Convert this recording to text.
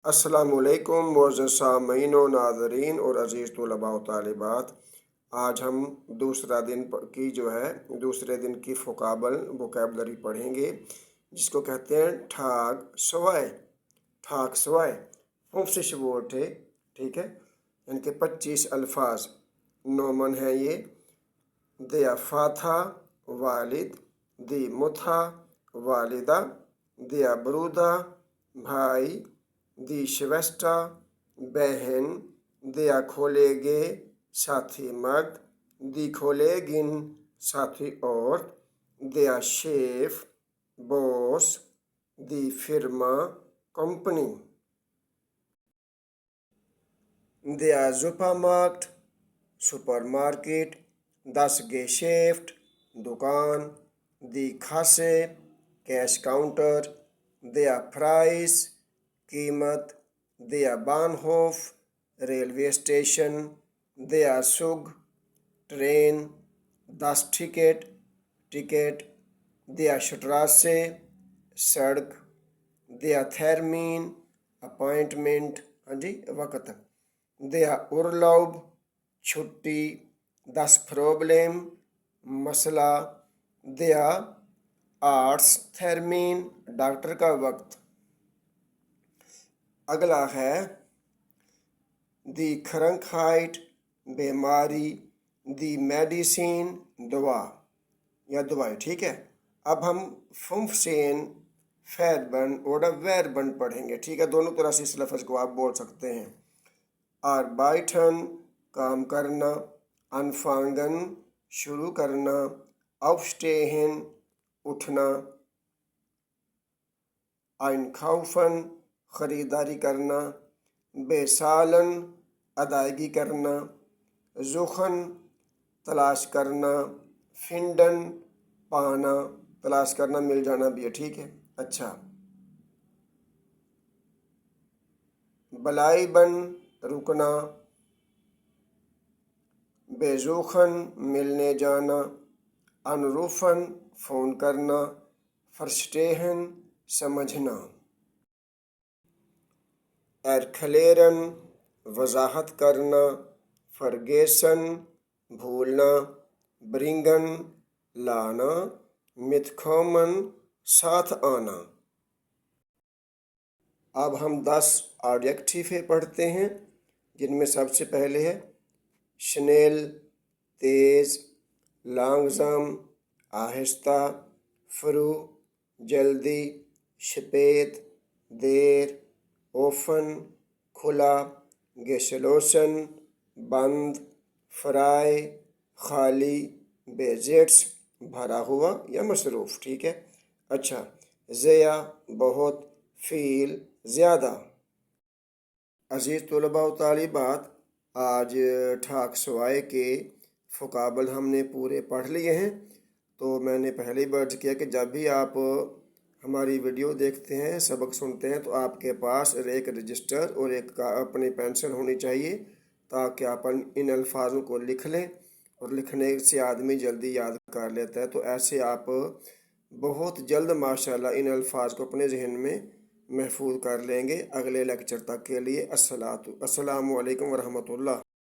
अस्सलाम वालेकुम मुअज़्ज़ज़ सामीन व नाज़रीन और अज़ीज़ तलबा व तालिबात। आज हम दूसरे दिन की वोकैबलरी पढ़ेंगे, जिसको कहते हैं ठाक सवाए। ठाक सवाए मुफ्सिश वर्ड है, ठीक है। यानी कि 25 अल्फाज नोमन है ये। दिया फाथा वालिद, दी मुथा वालिदा, दिया बरूदा भाई, दी श्वेस्टा बहन, दिया खोलेगे साथी मर्द, दी खोलेगिन साथी औरत, दिया शेफ बॉस, दी फिर्मा कंपनी, दिया सुपरमार्केट सुपरमार्केट, दस गेशेफ्ट दुकान, दी खासे कैश काउंटर, दिया प्राइस कीमत, दिया बानहोफ रेलवे स्टेशन, दिया सुग ट्रेन, दस टिकट टिकट, दिया शट्रासे सड़क, दिया थर्मीन अपॉइंटमेंट, हाँ जी वक्त, दिया उर्लाब छुट्टी, दस प्रॉब्लम मसला, दिया आर्ट्स थर्मीन डॉक्टर का वक्त। अगला है दी खरंखाइट बीमारी, दी मेडिसिन दवा या दवाई, ठीक है। अब हम फुमसेन फैरबन और वैरबन पढ़ेंगे, ठीक है। दोनों तरह से इस लफ्ज़ को आप बोल सकते हैं। आरबाइटन काम करना, अनफांगन शुरू करना, aufstehen उठना, einkaufen ख़रीदारी करना, बेसालन अदायगी करना, ज़ुखन तलाश करना, फिंडन पाना तलाश करना मिल जाना भी है, ठीक है। अच्छा, बलाइबन रुकना, बेजुखन मिलने जाना, अनरूफन फ़ोन करना, फर्स्टेहन समझना, एरखलेरन वजाहत करना, फर्गेसन भूलना, ब्रिंगन लाना, मिथकोमन साथ आना। अब हम 10 एडजेक्टिव पढ़ते हैं, जिनमें सबसे पहले है शनेल तेज़, लांगज़म आहिस्ता, फ्रू जल्दी, शपेत देर, ओफन खुला, गेशलोसन बंद, फ्राई खाली, बेजेट्स भरा हुआ या मसरूफ़, ठीक है। अच्छा, ज़या बहुत, फ़ील ज़्यादा। अज़ीज़ तलबा व तालिबात, आज ठाक सवाए के फ़ोकाबल हमने पूरे पढ़ लिए हैं। तो मैंने पहले ही अर्ज किया कि जब भी आप हमारी वीडियो देखते हैं, सबक सुनते हैं, तो आपके पास एक रजिस्टर और एक अपनी पेंसिल होनी चाहिए, ताकि अपन इन अल्फाजों को लिख लें, और लिखने से आदमी जल्दी याद कर लेता है। तो ऐसे आप बहुत जल्द माशाल्लाह इन अल्फाज को अपने जहन में महफूज कर लेंगे। अगले लेक्चर तक के लिए अस्सलामु अलैकुम व रहमतुल्लाह।